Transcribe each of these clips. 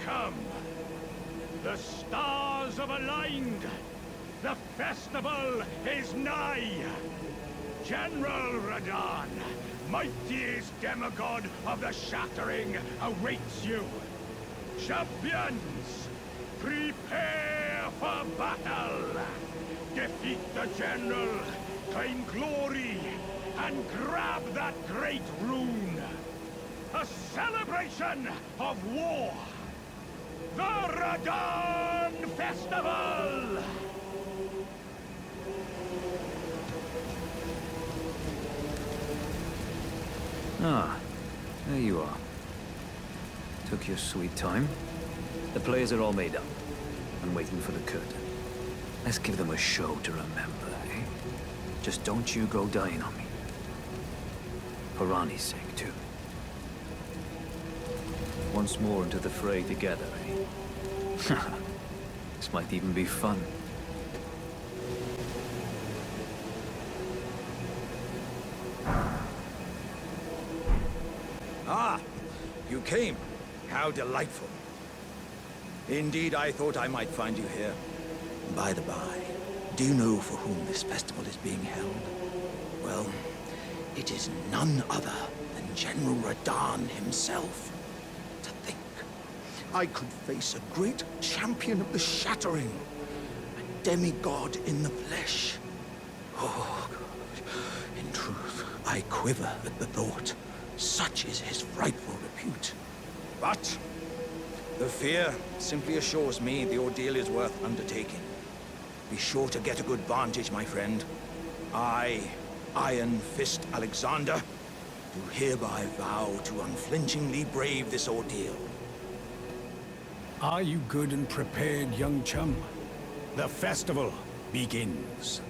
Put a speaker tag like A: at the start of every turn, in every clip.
A: Welcome! The stars have aligned! The festival is nigh! General Radahn, mightiest demigod of the Shattering, awaits you! Champions, prepare for battle! Defeat the General, claim glory, and grab that great rune! A celebration of war! The Radahn Festival!
B: Ah, there you are. Took your sweet time. The players are all made up and waiting for the curtain. Let's give them a show to remember, eh? Just don't you go dying on me. For Ranni's sake, too. Once more into the fray together, eh? This might even be fun.
C: Ah, you came. How delightful. Indeed, I thought I might find you here. By the by, do you know for whom this festival is being held? Well, it is none other than General Radahn himself. To think, I could face a great champion of the Shattering, a demigod in the flesh. Oh, God. In truth, I quiver at the thought. Such is his frightful repute. But the fear simply assures me the ordeal is worth undertaking. Be sure to get a good vantage, my friend. I, Iron Fist Alexander, do hereby vow to unflinchingly brave this ordeal.
A: Are you good and prepared, young chum? The festival begins.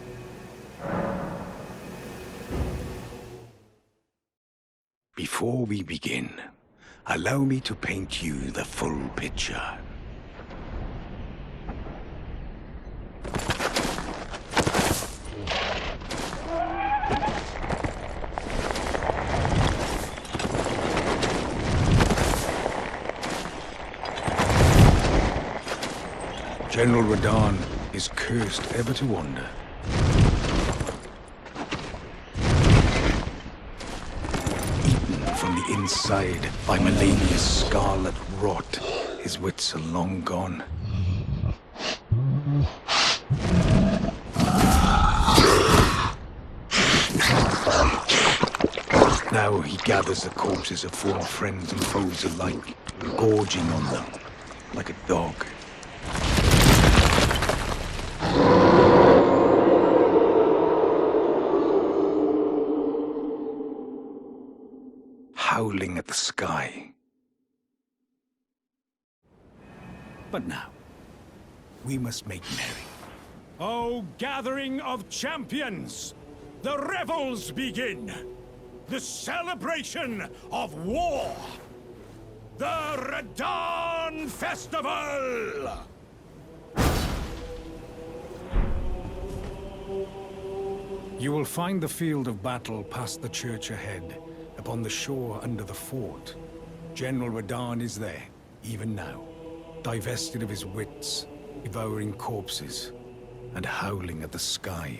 D: Before we begin, allow me to paint you the full picture. General Radahn is cursed ever to wander. From the inside by Melania's scarlet rot, his wits are long gone. Now he gathers the corpses of former friends and foes alike, gorging on them like a dog. Howling at the sky.
A: But now, we must make merry. O gathering of champions! The revels begin! The celebration of war! The Radahn Festival! You will find the field of battle past the church ahead. Upon the shore under the fort. General Radahn is there, even now, divested of his wits, devouring corpses, and howling at the sky.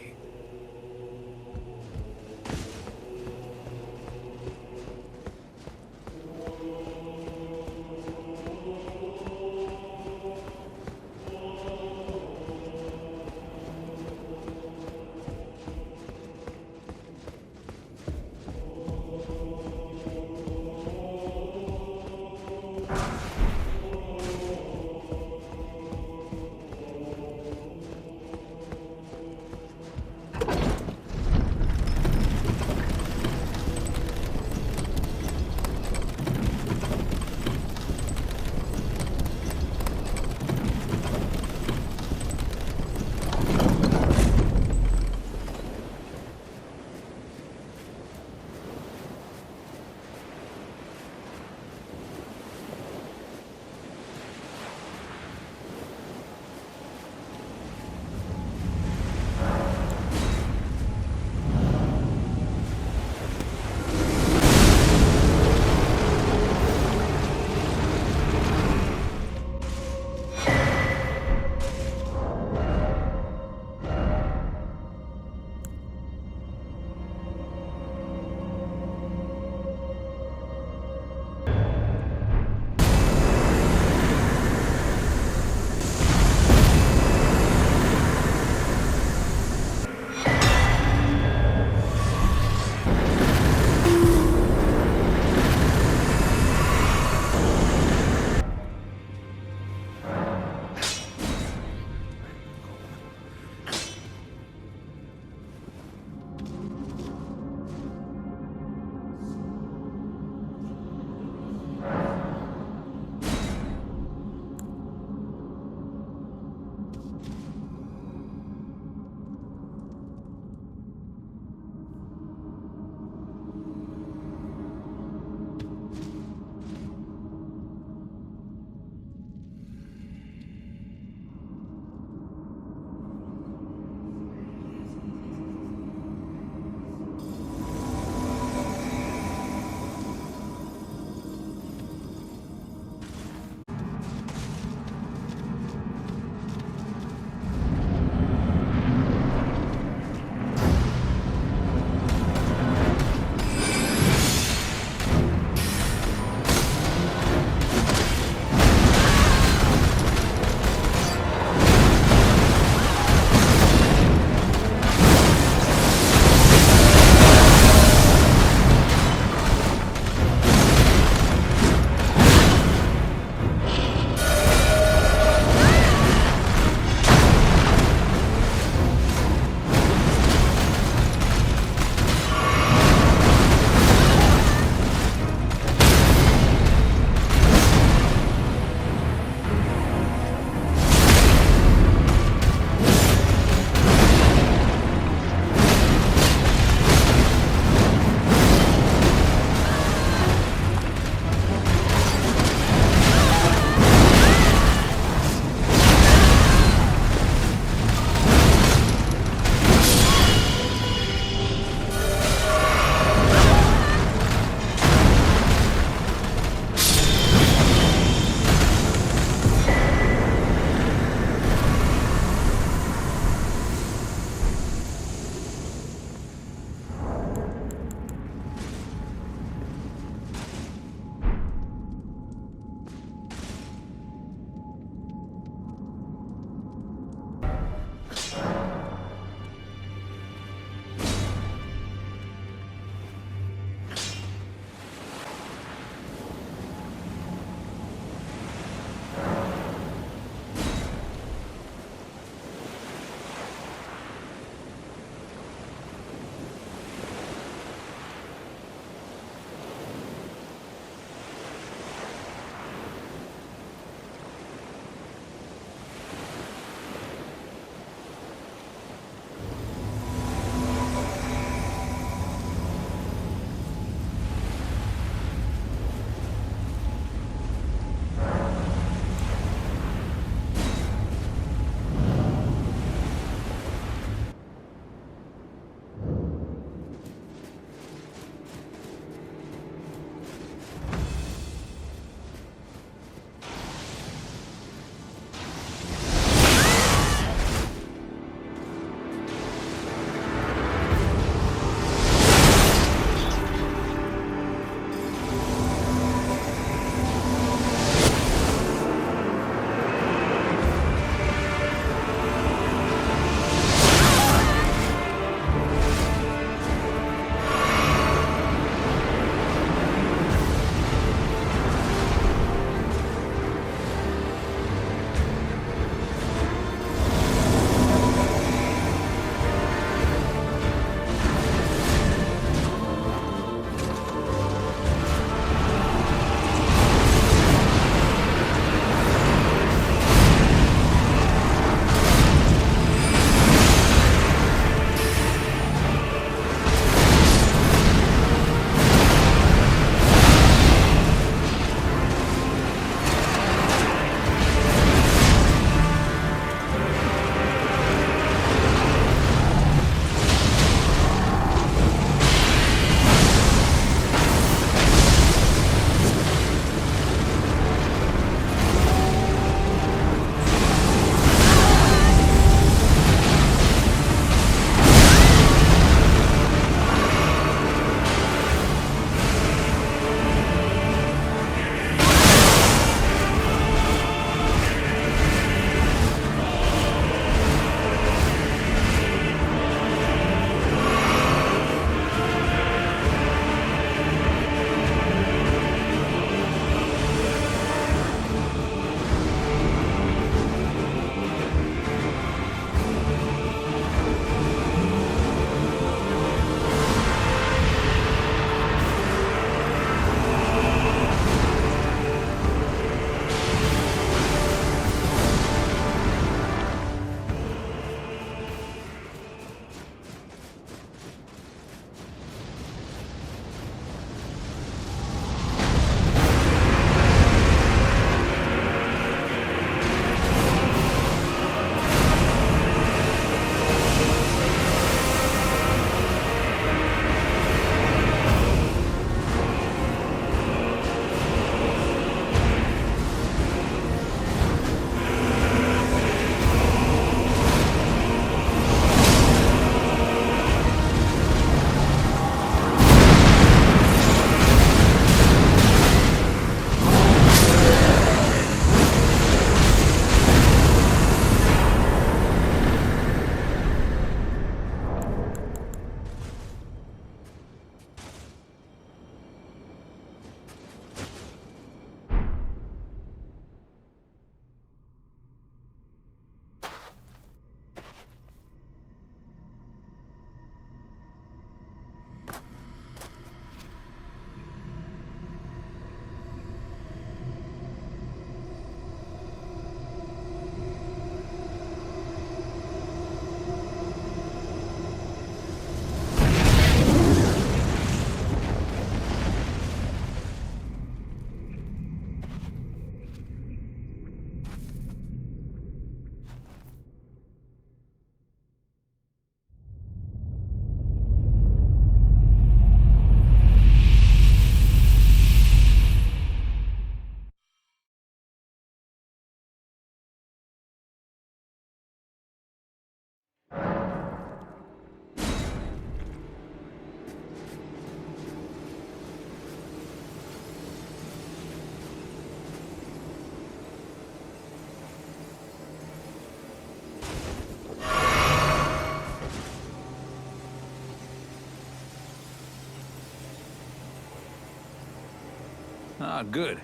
B: Ah, good.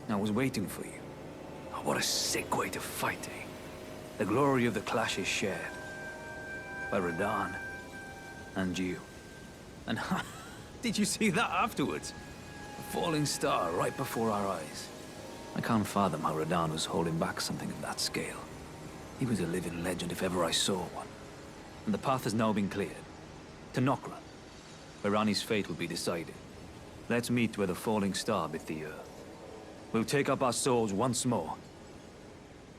B: I was waiting for you. Oh, what a sick way to fight, eh? The glory of the clash is shared. By Radahn. And you. And did you see that afterwards? A falling star right before our eyes. I can't fathom how Radahn was holding back something of that scale. He was a living legend if ever I saw one. And the path has now been cleared. To Nokra, where Ranni's fate will be decided. Let's meet where the falling star bit the earth. We'll take up our swords once more.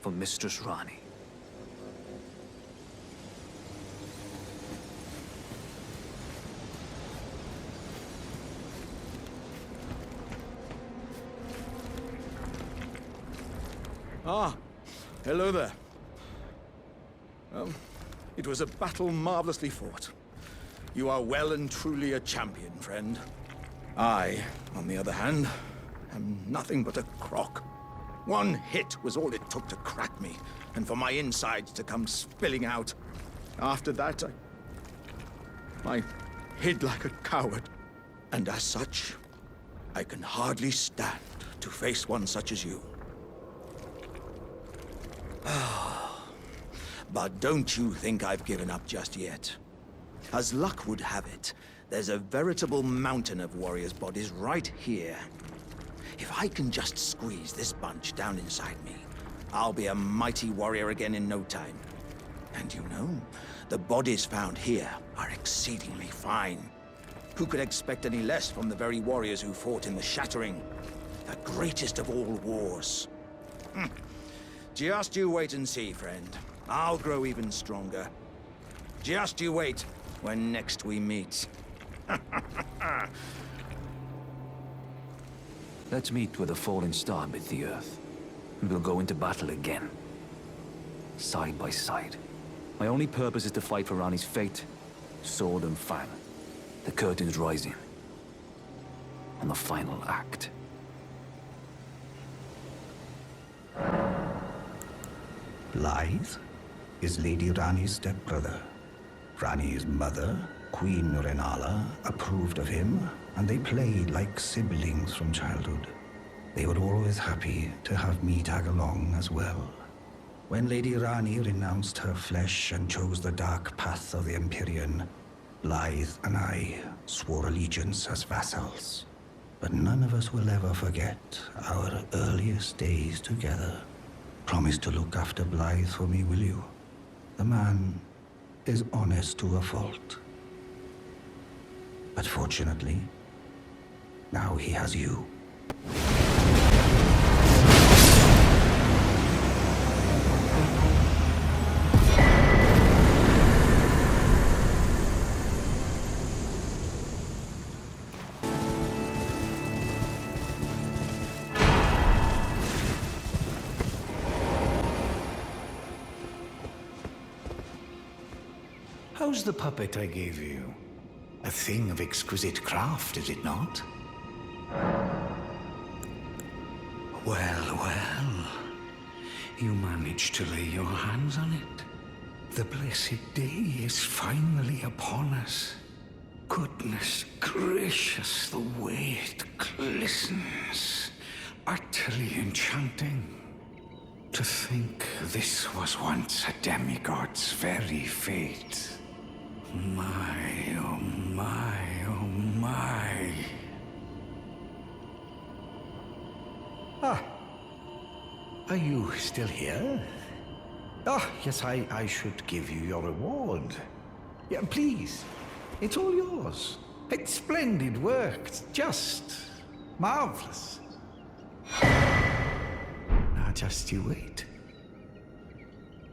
B: For Mistress Ranni.
C: Ah, hello there. It was a battle marvelously fought. You are well and truly a champion, friend. I, on the other hand, am nothing but a crock. One hit was all it took to crack me, and for my insides to come spilling out. After that, I hid like a coward. And as such, I can hardly stand to face one such as you. But don't you think I've given up just yet. As luck would have it, there's a veritable mountain of warriors' bodies right here. If I can just squeeze this bunch down inside me, I'll be a mighty warrior again in no time. And you know, the bodies found here are exceedingly fine. Who could expect any less from the very warriors who fought in the Shattering, the greatest of all wars? Just you wait and see, friend. I'll grow even stronger. Just you wait when next we meet.
B: Let's meet where the falling star bit the earth. And we'll go into battle again. Side by side. My only purpose is to fight for Ranni's fate. Sword and fang. The curtain's rising. On the final act.
E: Blythe is Lady Ranni's stepbrother. Ranni's mother, Queen Renala, approved of him, and they played like siblings from childhood. They were always happy to have me tag along as well. When Lady Ranni renounced her flesh and chose the dark path of the Empyrean, Blythe and I swore allegiance as vassals. But none of us will ever forget our earliest days together. Promise to look after Blythe for me, will you? The man is honest to a fault. But fortunately, now he has you.
F: How's the puppet I gave you? A thing of exquisite craft, is it not? Well, well. You managed to lay your hands on it. The blessed day is finally upon us. Goodness gracious, the way it glistens. Utterly enchanting. To think this was once a demigod's very fate. My, oh my, oh my. Ah, are you still here? Ah, yes, I should give you your reward. Yeah, please, it's all yours. It's splendid work, it's just marvelous. Now just you wait.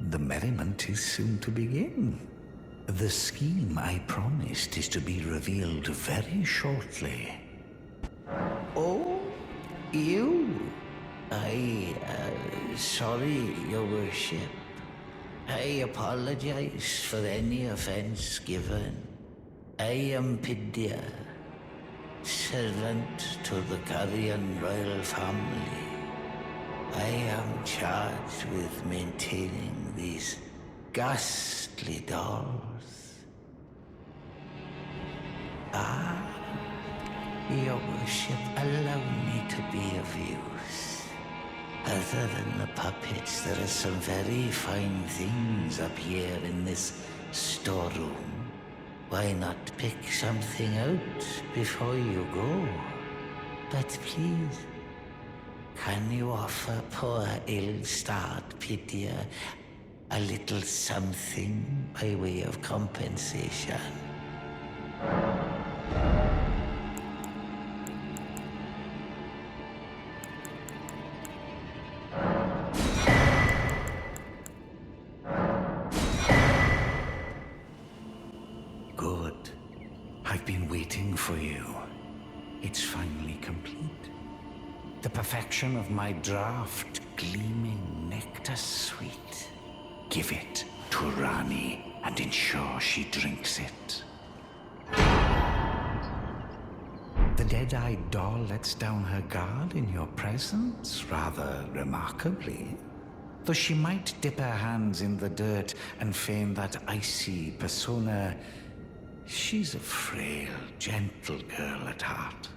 F: The merriment is soon to begin. The scheme I promised is to be revealed very shortly. Oh, you? Sorry, Your Worship. I apologize for any offense given. I am Pidya, servant to the Carrion royal family. I am charged with maintaining these ghastly dolls. Ah,
G: Your worship, allow me to be of use. Other than the puppets, there are some very fine things up here in this storeroom. Why not pick something out before you go? But please, can you offer poor ill-starred Pythia a little something by way of compensation? Good. I've been waiting for you. It's finally complete. The perfection of my draft, gleaming nectar sweet. Give it to Ranni and ensure she drinks it. The dead-eyed doll lets down her guard in your presence, rather remarkably. Though she might dip her hands in the dirt and feign that icy persona, she's a frail, gentle girl at heart.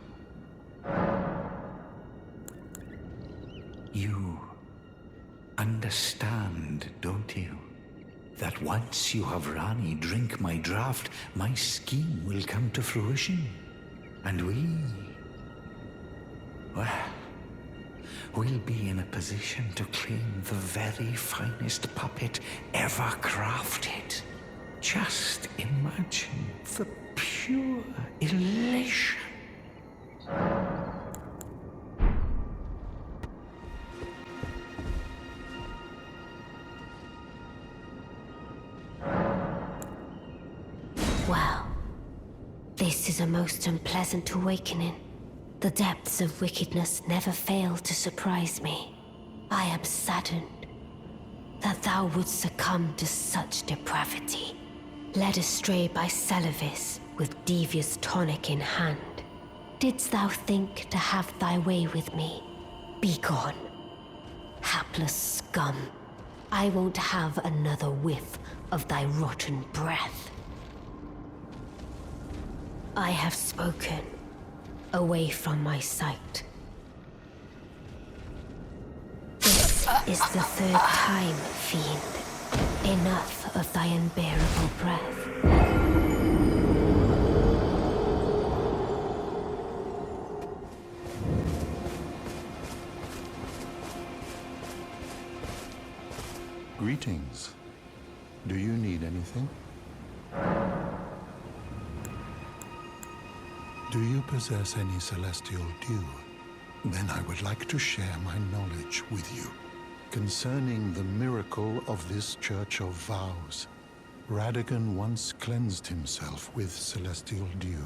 G: You understand, don't you? That once you have Ranni drink my draft, my scheme will come to fruition. And we'll be in a position to claim the very finest puppet ever crafted. Just imagine the pure elation.
H: Well, this is a most unpleasant awakening. The depths of wickedness never fail to surprise me. I am saddened that thou wouldst succumb to such depravity, led astray by Seluvis with devious tonic in hand. Didst thou think to have thy way with me? Begone, hapless scum. I won't have another whiff of thy rotten breath. I have spoken. Away from my sight. This is the third time, fiend. Enough of thy unbearable breath.
I: Greetings. Do you need anything? Do you possess any celestial dew? Then I would like to share my knowledge with you. Concerning the miracle of this Church of Vows, Radagon once cleansed himself with celestial dew,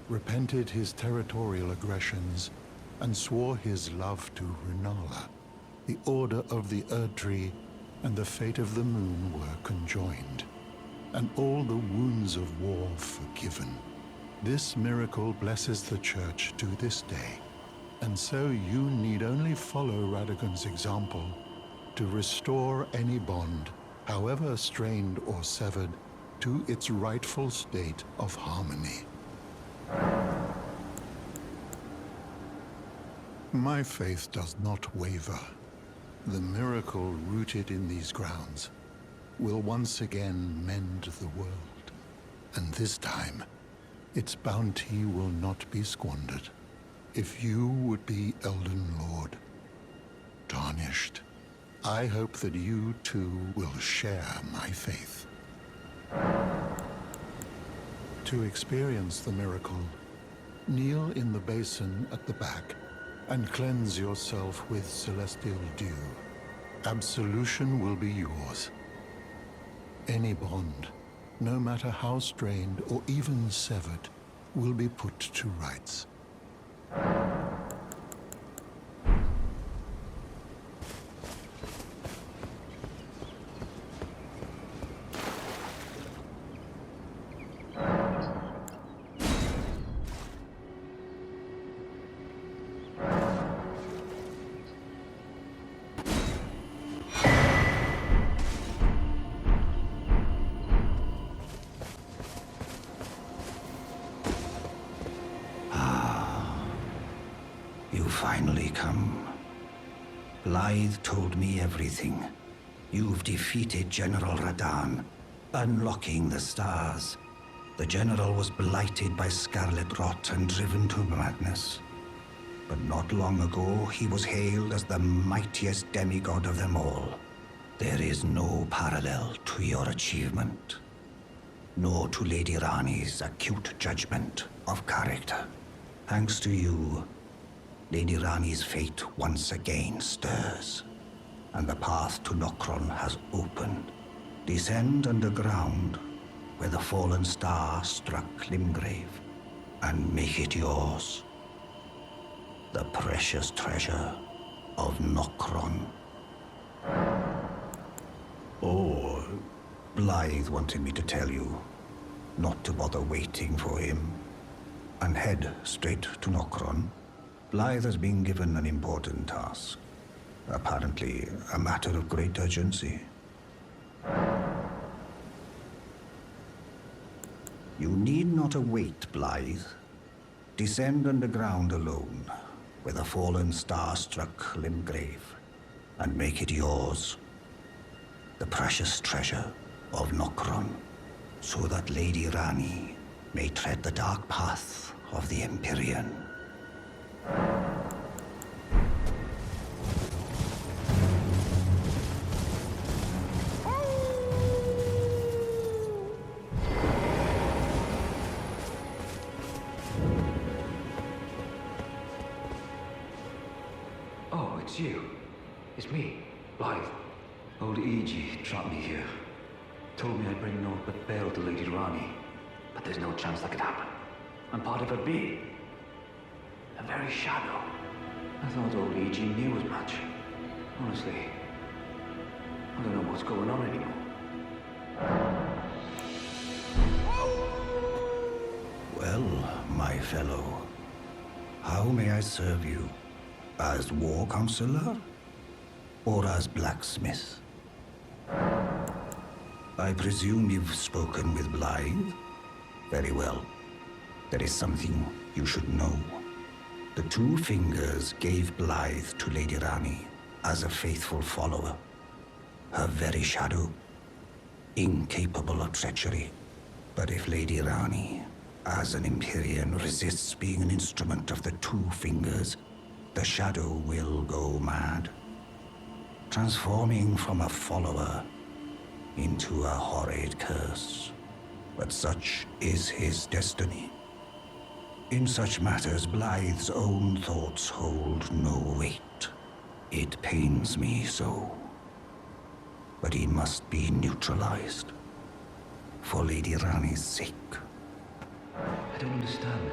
I: repented his territorial aggressions, and swore his love to Rennala. The Order of the Erdtree and the fate of the Moon were conjoined, and all the wounds of war forgiven. This miracle blesses the Church to this day, and so you need only follow Radagon's example to restore any bond, however strained or severed, to its rightful state of harmony. My faith does not waver. The miracle rooted in these grounds will once again mend the world, and this time, its bounty will not be squandered. If you would be Elden Lord, tarnished, I hope that you too will share my faith. To experience the miracle, kneel in the basin at the back and cleanse yourself with celestial dew. Absolution will be yours. Any bond, no matter how strained or even severed, will be put to rights.
E: finally come. Blythe told me everything. You've defeated General Radahn, unlocking the stars. The General was blighted by scarlet rot and driven to madness. But not long ago, he was hailed as the mightiest demigod of them all. There is no parallel to your achievement, nor to Lady Ranni's acute judgment of character. Thanks to you, Lady Ranni's fate once again stirs, and the path to Nokron has opened. Descend underground, where the fallen star struck Limgrave, and make it yours. The precious treasure of Nokron. Oh, Blythe wanted me to tell you not to bother waiting for him, and head straight to Nokron. Blythe has been given an important task. Apparently, a matter of great urgency. You need not await Blythe. Descend underground alone, where the fallen star struck Limgrave, and make it yours. The precious treasure of Nokron, so that Lady Ranni may tread the dark path of the Empyrean.
B: Oh, it's you. It's me, Blythe. Old E.G. trapped me here. Told me I'd bring naught but bale to Lady Ranni. But there's no chance that could happen. I'm part of a being. A very shadow. I thought old E.G. knew as much. Honestly, I don't know what's going on anymore.
E: Well, my fellow, how may I serve you? As war counselor? Or as blacksmith? I presume you've spoken with Blythe? Very well. There is something you should know. The Two Fingers gave Blythe to Lady Ranni as a faithful follower. Her very shadow, incapable of treachery. But if Lady Ranni, as an Empyrean, resists being an instrument of the Two Fingers, the shadow will go mad, transforming from a follower into a horrid curse. But such is his destiny. In such matters, Blythe's own thoughts hold no weight. It pains me so. But he must be neutralized. For Lady Ranni's sake.
B: I don't understand.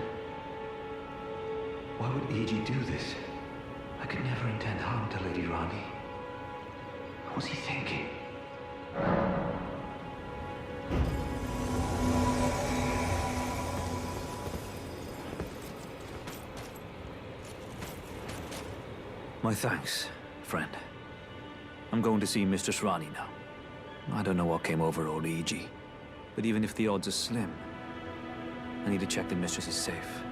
B: Why would E.G. do this? I could never intend harm to Lady Ranni. What was he thinking? My thanks, friend. I'm going to see Mistress Ranni now. I don't know what came over old E.G., but even if the odds are slim, I need to check the Mistress is safe.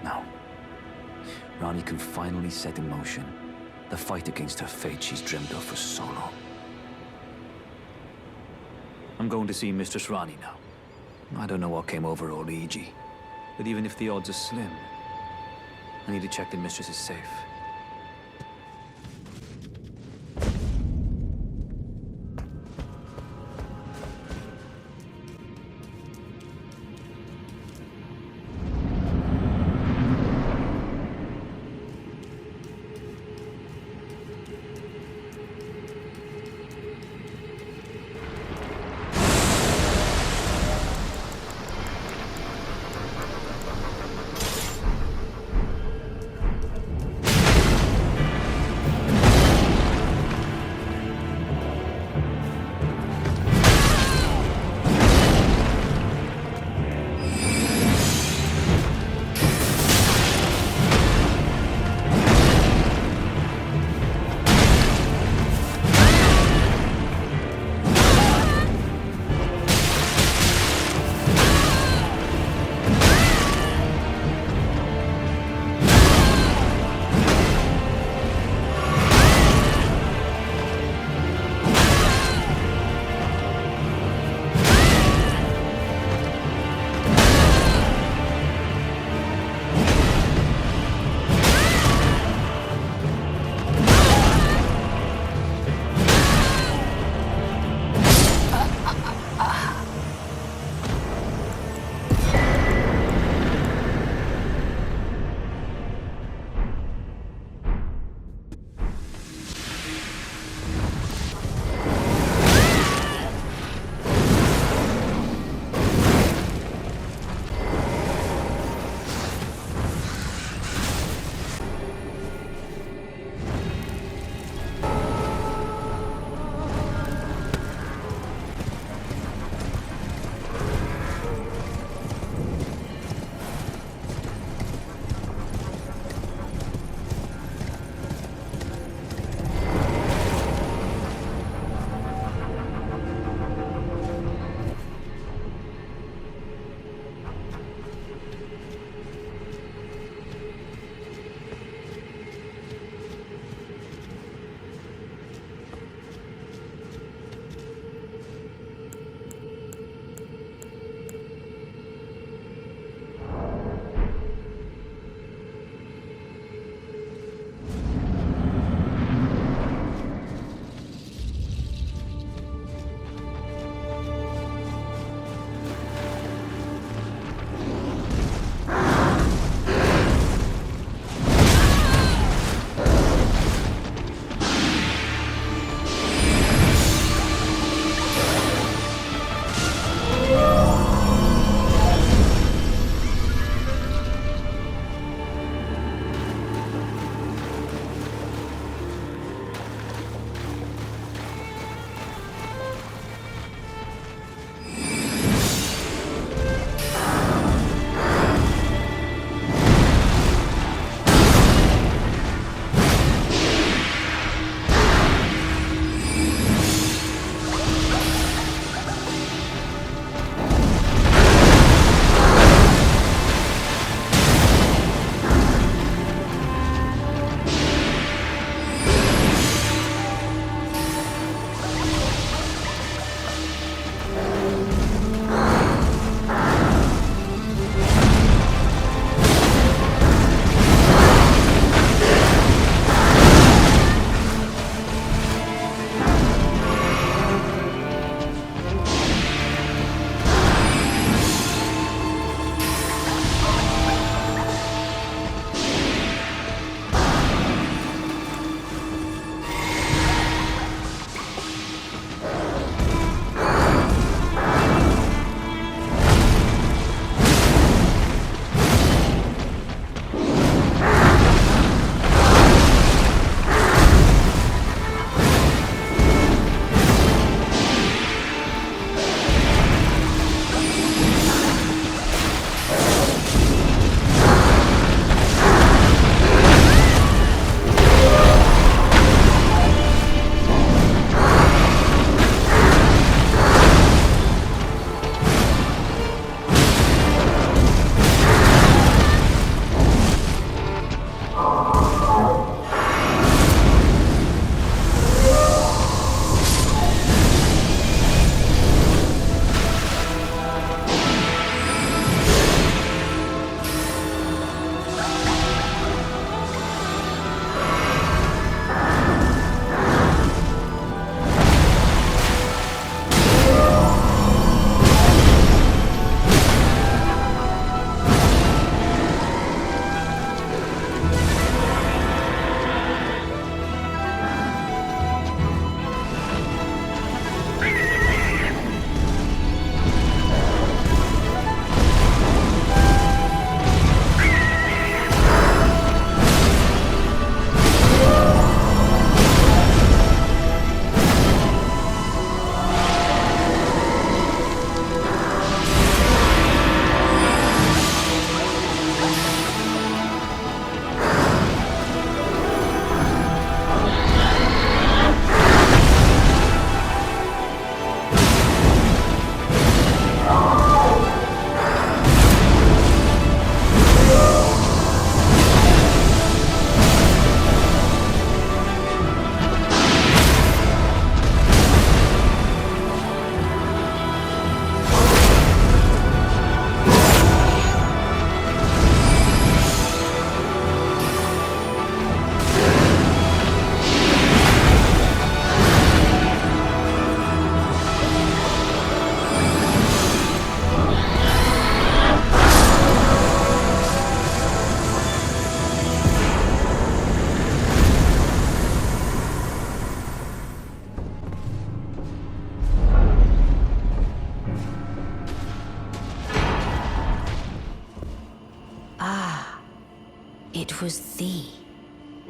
B: Now, Ranni can finally set in motion the fight against her fate she's dreamed of for so long. I'm going to see Mistress Ranni now. I don't know what came over old E.G., but even if the odds are slim, I need to check the Mistress is safe.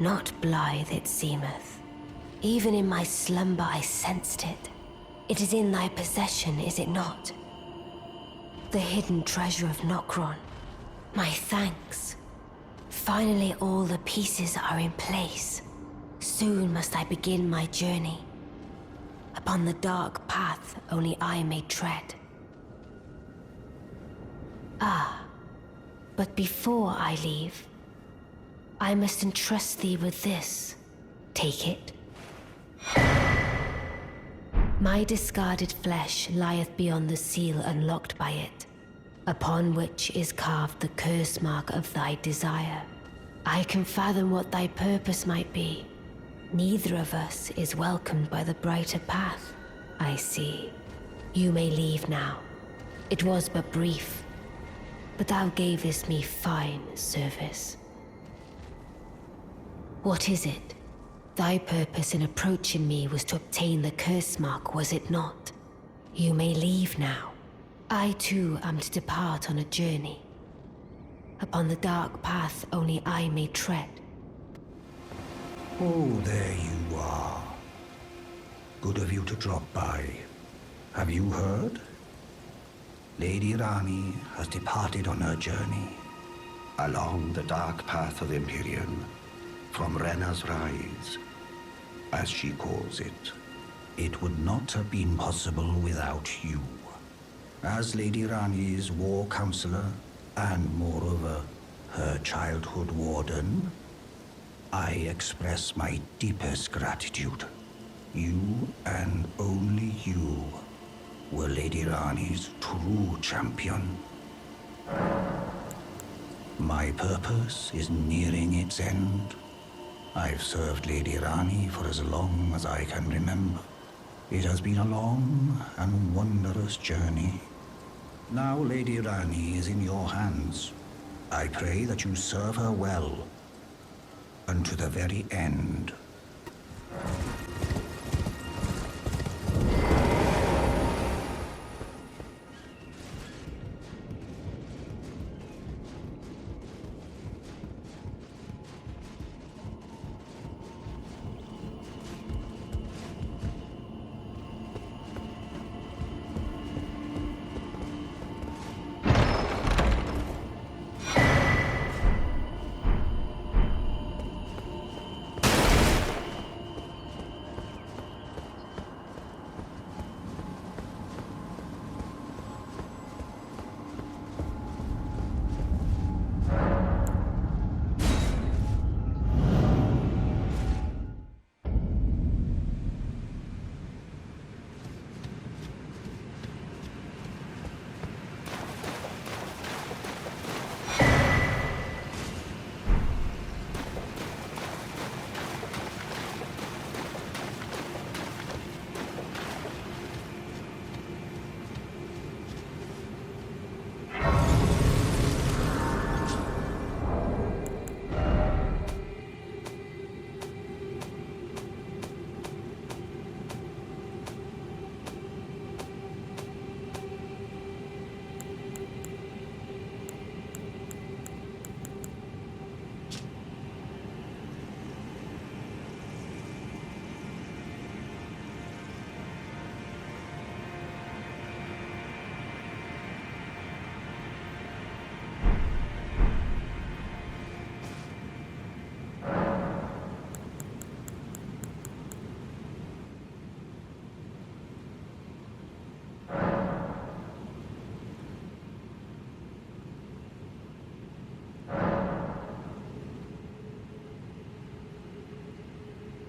H: Not blithe it seemeth. Even in my slumber I sensed it. It is in thy possession, is it not? The hidden treasure of Nokron. My thanks. Finally all the pieces are in place. Soon must I begin my journey. Upon the dark path only I may tread. Ah, but before I leave, I must entrust thee with this. Take it. My discarded flesh lieth beyond the seal unlocked by it, upon which is carved the curse mark of thy desire. I can fathom what thy purpose might be. Neither of us is welcomed by the brighter path, I see. You may leave now. It was but brief, but thou gavest me fine service. What is it? Thy purpose in approaching me was to obtain the curse mark, was it not? You may leave now. I too am to depart on a journey. Upon the dark path only I may tread.
E: Oh, there you are. Good of you to drop by. Have you heard? Lady Ranni has departed on her journey. Along the dark path of Empyrean, from Renna's Rise, as she calls it. It would not have been possible without you. As Lady Ranni's war counselor, and moreover, her childhood warden, I express my deepest gratitude. You, and only you, were Lady Ranni's true champion. My purpose is nearing its end. I've served Lady Ranni for as long as I can remember. It has been a long and wondrous journey. Now Lady Ranni is in your hands. I pray that you serve her well, unto the very end.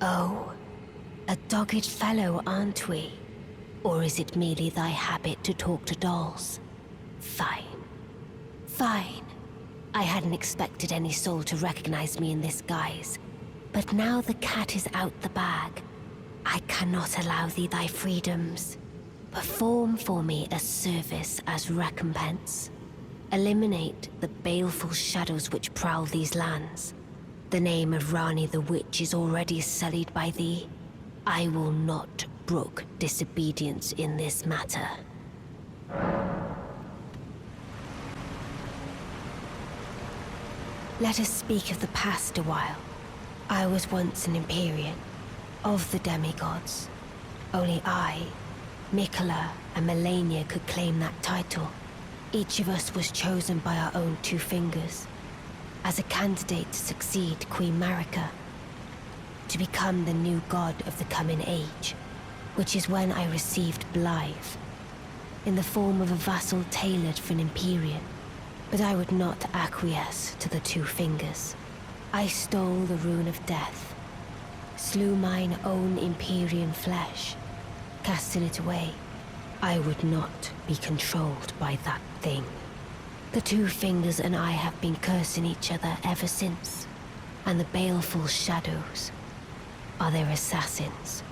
H: Oh, a dogged fellow, aren't we? Or is it merely thy habit to talk to dolls? Fine. Fine. I hadn't expected any soul to recognize me in this guise. But now the cat is out the bag. I cannot allow thee thy freedoms. Perform for me a service as recompense. Eliminate the baleful shadows which prowl these lands. The name of Ranni the Witch is already sullied by thee. I will not brook disobedience in this matter. Let us speak of the past a while. I was once an Empyrean, of the demigods. Only I, Mikola, and Melania could claim that title. Each of us was chosen by our own two fingers, as a candidate to succeed Queen Marika, to become the new god of the coming age, which is when I received Blythe, in the form of a vassal tailored for an Empyrean. But I would not acquiesce to the two fingers. I stole the rune of death, slew mine own Empyrean flesh, casting it away. I would not be controlled by that thing. The two fingers and I have been cursing each other ever since, and the baleful shadows are their assassins.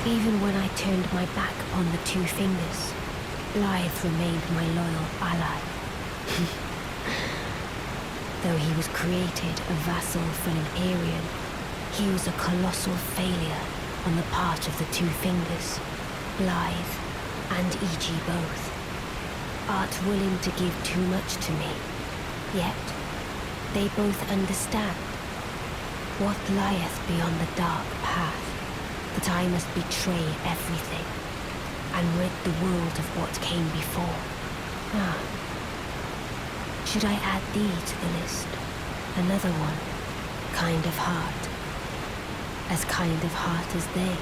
H: Even when I turned my back upon the two fingers, Blythe remained my loyal ally. Though he was created a vassal for an Empyrean, he was a colossal failure on the part of the two fingers, Blythe and E.G. both. Art willing to give too much to me, yet they both understand what lieth beyond the dark path. That I must betray everything, and rid the world of what came before. Should I add thee to the list? Another one. Kind of heart. As kind of heart as they.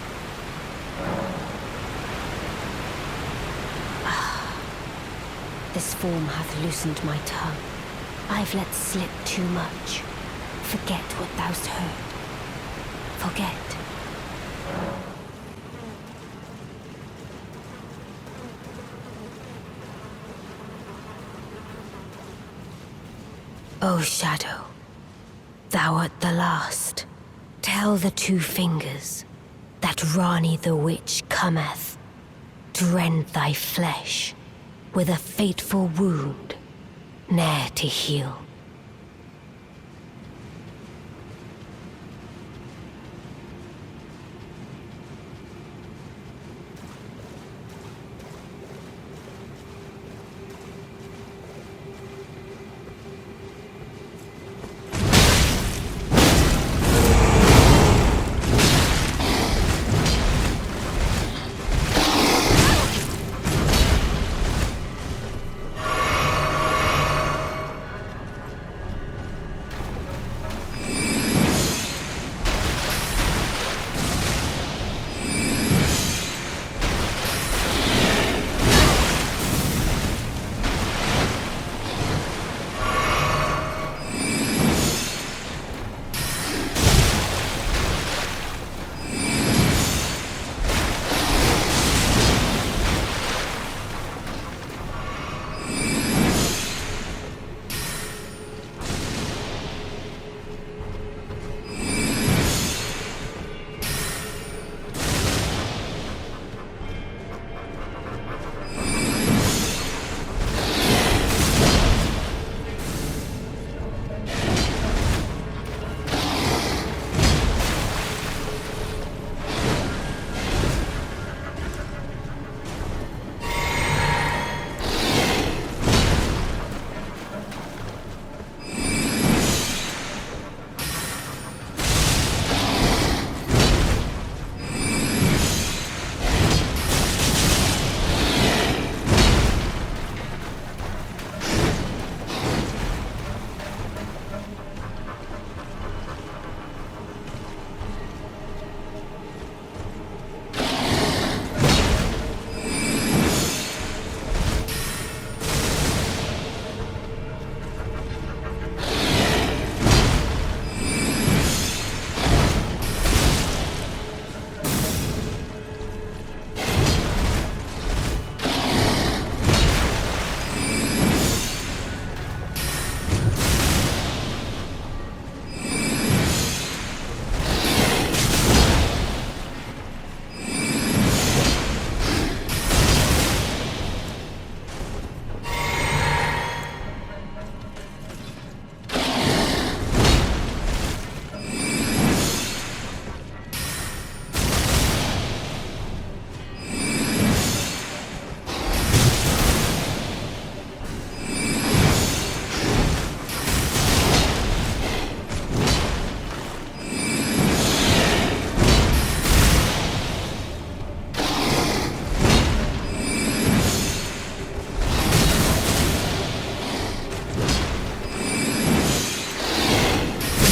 H: This form hath loosened my tongue. I've let slip too much. Forget what thou'st heard. Forget. O Shadow, thou art the last. Tell the two fingers that Ranni the Witch cometh to rend thy flesh with a fateful wound, ne'er to heal.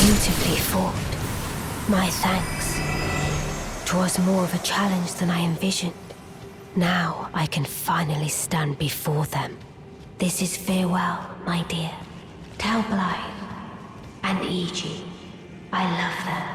H: Beautifully fought. My thanks. 'Twas more of a challenge than I envisioned. Now I can finally stand before them. This is farewell, my dear. Tell Blythe and Iji I love them.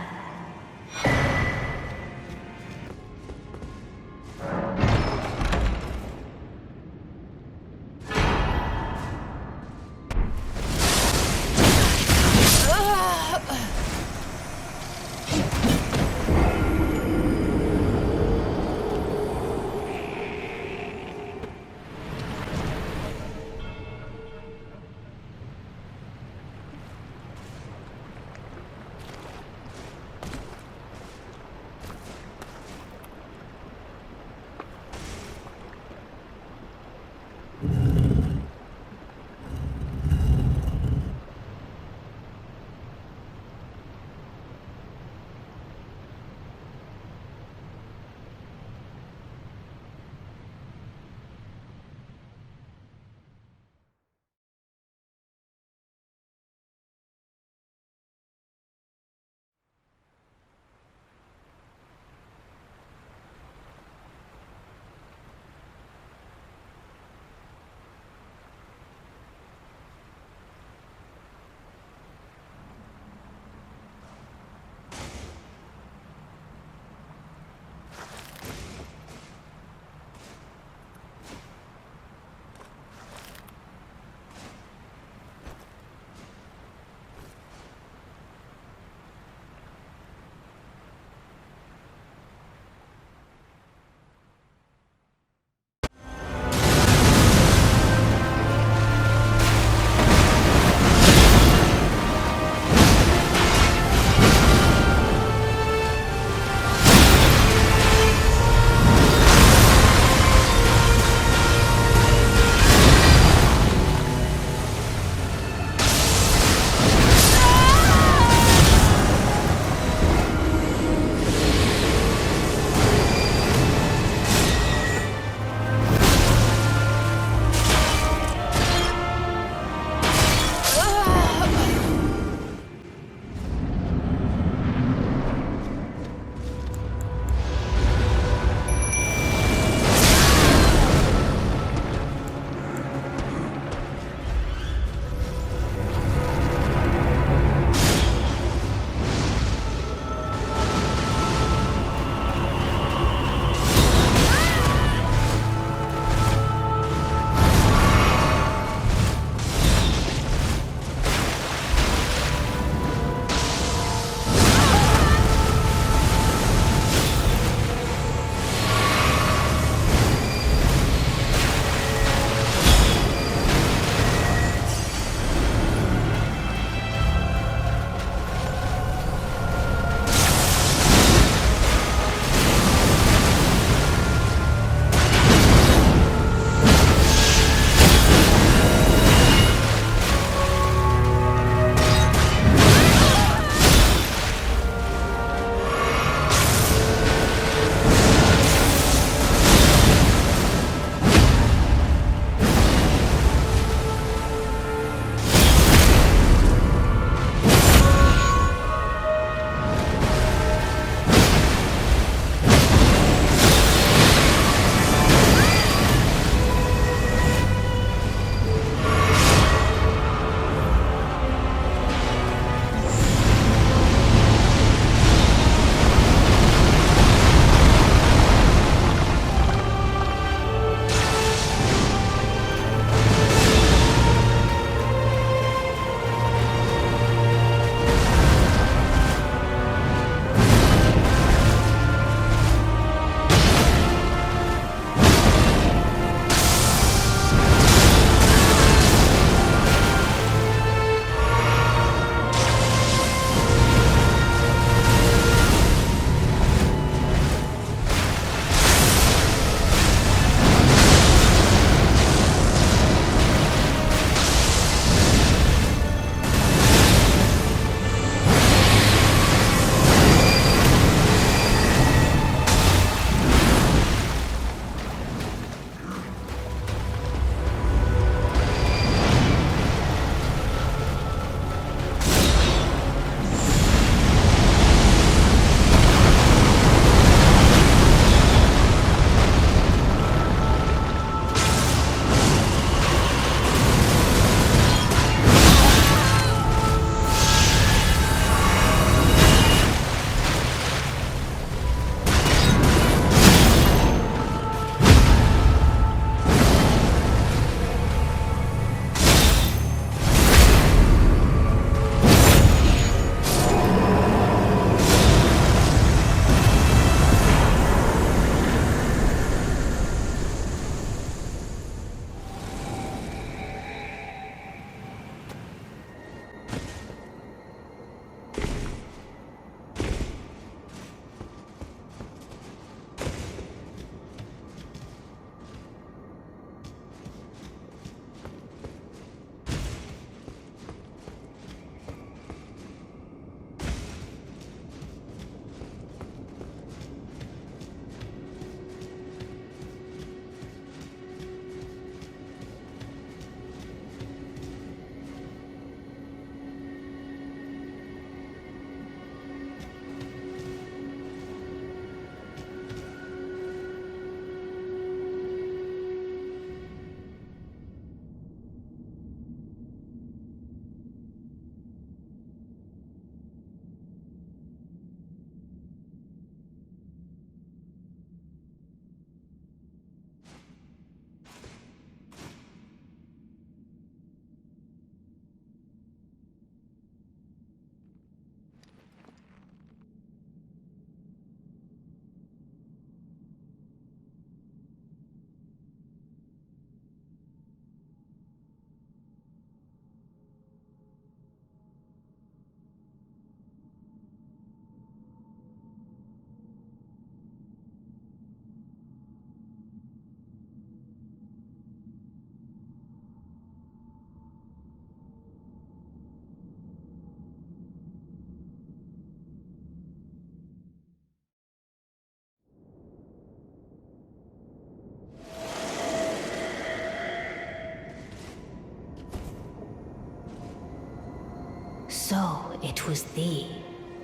H: So it was thee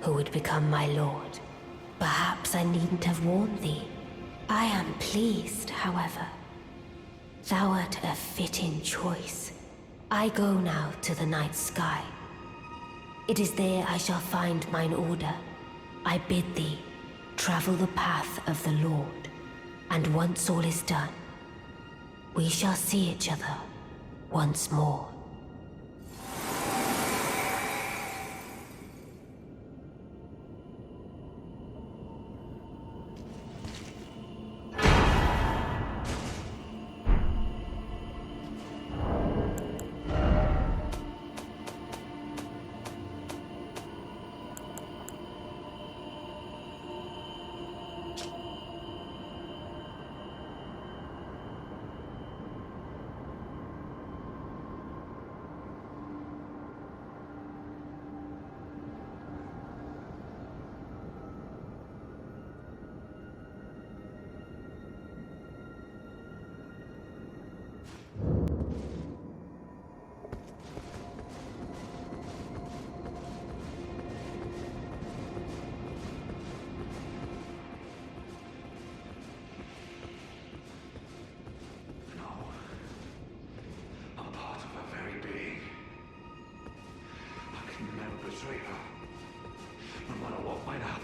H: who would become my lord. Perhaps I needn't have warned thee. I am pleased, however. Thou art a fitting choice. I go now to the night sky. It is there I shall find mine order. I bid thee travel the path of the Lord, and once all is done, we shall see each other once more.
F: No matter what might happen.